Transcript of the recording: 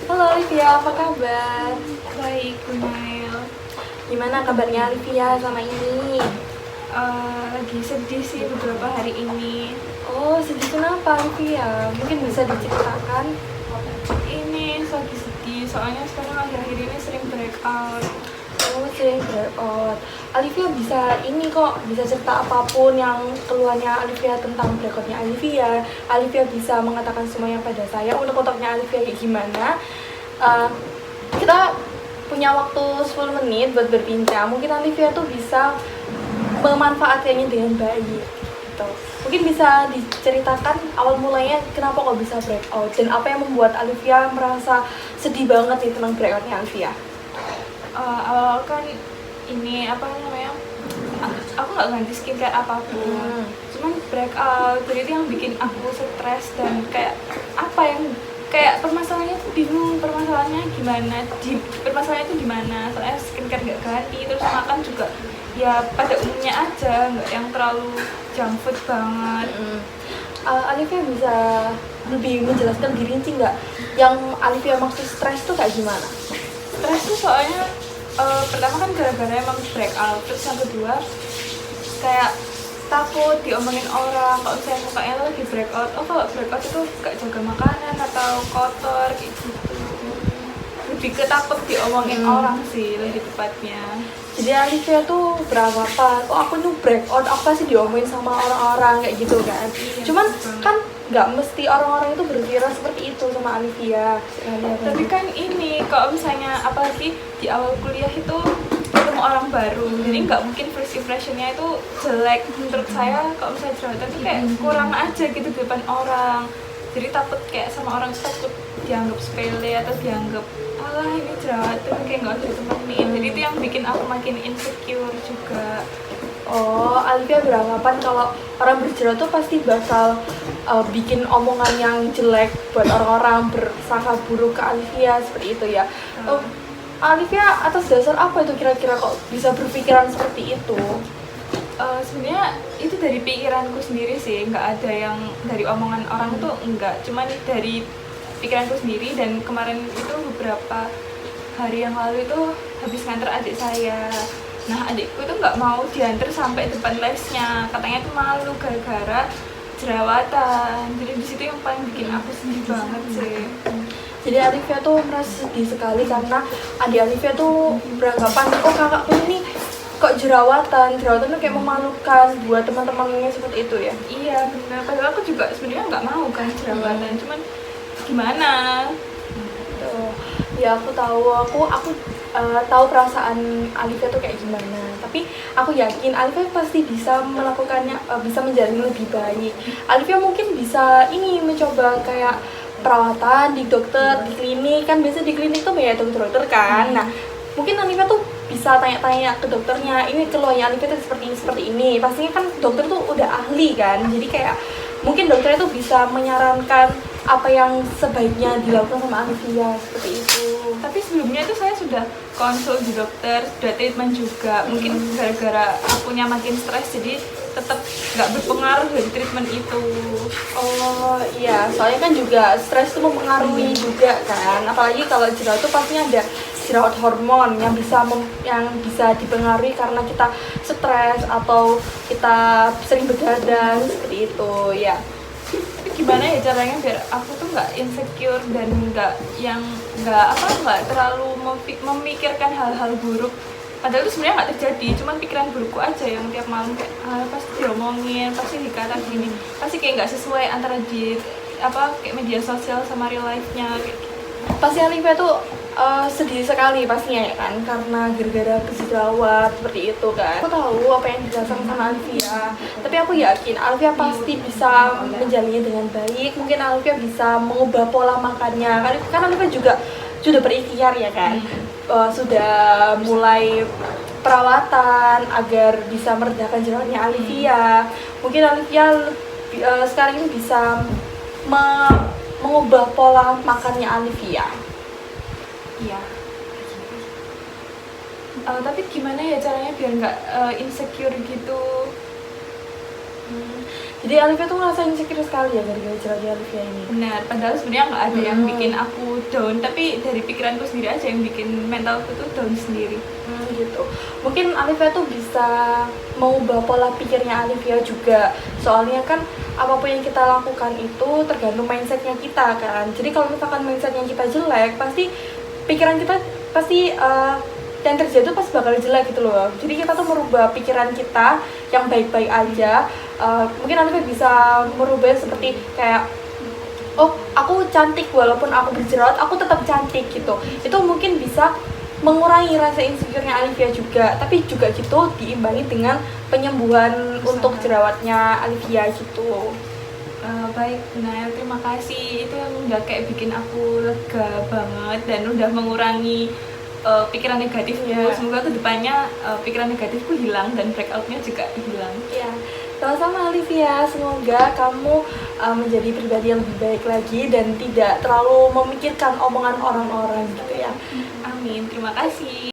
Halo Olivia, apa kabar? Baik, Gunail. Gimana kabarnya Olivia sama ini? Lagi sedih sih beberapa hari ini. Oh, sedih kenapa Olivia? Mungkin bisa diceritakan? Ini lagi sedih, soalnya sekarang akhir-akhir ini sering breakout. Oh, sering breakout. Olivia bisa ini kok, bisa cerita apapun yang keluhannya Olivia tentang breakoutnya Olivia. Olivia bisa mengatakan semuanya pada saya. Untuk-untuknya Olivia kayak gimana? Uh, kita punya waktu 10 menit buat berbincang. Mungkin Olivia tuh bisa memanfaatkannya dengan baik gitu. Mungkin bisa diceritakan awal mulanya kenapa kok bisa breakout dan apa yang membuat Olivia merasa sedih banget nih tentang breakoutnya Olivia. Awal kan ini apa namanya? Aku nggak ganti skincare apapun. Cuman breakout, jadi itu yang bikin aku stres dan kayak apa yang kayak permasalahannya tuh bingung, permasalahannya itu gimana, soalnya skincare nggak ganti, terus makan juga ya pada umumnya aja, nggak yang terlalu junk food banget. Olivia bisa lebih menjelaskan lebih rinci nggak yang Olivia maksud stres tuh kayak gimana? Stres tuh soalnya pertama kan gara-gara emang breakout, terus yang kedua kayak takut diomongin orang kalau misalnya mukanya lagi breakout. Oh, kalau breakout itu gak jaga makanan atau kotor kayak gitu, lebih ke takut diomongin orang sih lebih tepatnya. Jadi Olivia tuh beranggapan, oh aku tuh breakout, aku pasti diomongin sama orang-orang kayak gitu kan. Iya, Cuman betul. kan nggak mesti orang-orang itu berpikiran seperti itu sama Olivia. Tapi kan ini kalau misalnya apalagi di awal kuliah itu ketemu orang baru, jadi nggak mungkin first impressionnya itu jelek. Menurut saya kalau misalnya jerawatan itu kayak kurang aja gitu di depan orang, jadi takut kayak sama orang itu takut dianggap sepele atau dianggap alah ini jerawatan kayak nggak usah ditemenin. Jadi itu yang bikin aku makin insecure juga. Oh, Olivia beranggapan kalau orang berjerawat tuh pasti bakal bikin omongan yang jelek buat orang-orang, bersangka buruk ke Olivia seperti itu ya. Olivia atas dasar apa itu kira-kira kok bisa berpikiran seperti itu? Sebenarnya itu dari pikiranku sendiri sih, nggak ada yang dari omongan orang itu enggak, cuman dari pikiranku sendiri. Dan kemarin itu beberapa hari yang lalu itu habis nganter adik saya. Nah, adikku itu nggak mau diantar sampai depan lesnya, katanya itu malu gara-gara jerawatan. Jadi di situ yang paling bikin aku sedih banget sih. Jadi Olivia tuh merasa sedih sekali karena adik Olivia tuh beranggapan, oh kakakku ini kok jerawatan tuh kayak memalukan buat teman-temannya seperti itu ya. Iya benar, padahal aku juga sebenarnya nggak mau kan jerawatan, cuman gimana. Tuh. Ya aku tahu perasaan Olivia tuh kayak gimana. Tapi aku yakin Olivia pasti bisa melakukannya, bisa menjalani lebih baik. Olivia mungkin bisa ini mencoba kayak perawatan di dokter, di klinik. Kan biasa di klinik tuh banyak dokter-dokter kan. Nah, mungkin Olivia tuh bisa tanya-tanya ke dokternya, ini keluhannya Olivia tuh seperti ini. Pastinya kan dokter tuh udah ahli kan. Jadi kayak mungkin dokternya tuh bisa menyarankan apa yang sebaiknya dilakukan sama Olivia seperti itu. Tapi sebelumnya itu saya sudah konsul di dokter, sudah treatment juga. Mungkin gara-gara akunya makin stres, jadi tetap nggak berpengaruh dari treatment itu. Oh iya, soalnya kan juga stres itu mempengaruhi juga kan. Apalagi kalau jerawat itu pastinya ada jerawat hormon yang bisa dipengaruhi karena kita stres atau kita sering begadang seperti itu ya. Tapi gimana ya caranya biar aku tuh nggak insecure dan nggak terlalu memikirkan hal-hal buruk. Padahal itu sebenarnya nggak terjadi, cuman pikiran burukku aja yang tiap malam kayak pasti diomongin, pasti dikata gini, pasti kayak nggak sesuai antara kayak media sosial sama real life-nya kayak gitu. Pasti Olivia tuh sedih sekali pastinya ya kan, karena gara-gara berjerawat seperti itu kan. Aku tahu apa yang dirasakan sama Olivia, tapi aku yakin Olivia pasti bisa menjalannya dengan baik. Mungkin Olivia bisa mengubah pola makannya kan Olivia juga sudah berikhtiar ya kan. Sudah mulai perawatan agar bisa meredakan jerawatnya Olivia. Mungkin Olivia sekarang ini bisa mengubah pola makannya Olivia. Iya. Tapi gimana ya caranya biar nggak insecure gitu? Jadi Alifia tuh ngerasa insecure sekali ya gara-gara jerawatnya Alifia ini. Benar, padahal sebenarnya nggak ada yang bikin aku down, tapi dari pikiranku sendiri aja yang bikin mentalku tuh down sendiri. Gitu. Mungkin Alifia tuh bisa mengubah pola pikirnya Alifia juga. Soalnya kan apapun yang kita lakukan itu tergantung mindsetnya kita kan. Jadi kalau misalkan mindsetnya kita jelek, pasti pikiran kita pasti yang terjadi tuh pasti bakal jelek gitu loh. Jadi kita tuh merubah pikiran kita yang baik-baik aja. Mungkin Alifia bisa merubah seperti kayak, oh aku cantik walaupun aku berjerawat, aku tetap cantik gitu. Itu mungkin bisa mengurangi rasa insecure-nya Alifia juga, tapi juga gitu diimbangi dengan penyembuhan untuk jerawatnya Alifia gitu. Baik, Nael, terima kasih. Itu yang udah kayak bikin aku lega banget dan udah mengurangi pikiran negatifku. Semoga kedepannya pikiran negatifku hilang dan breakoutnya juga hilang. Ya, sama-sama Alifia. Semoga kamu menjadi pribadi yang lebih baik lagi dan tidak terlalu memikirkan omongan orang-orang gitu ya. Amin, terima kasih.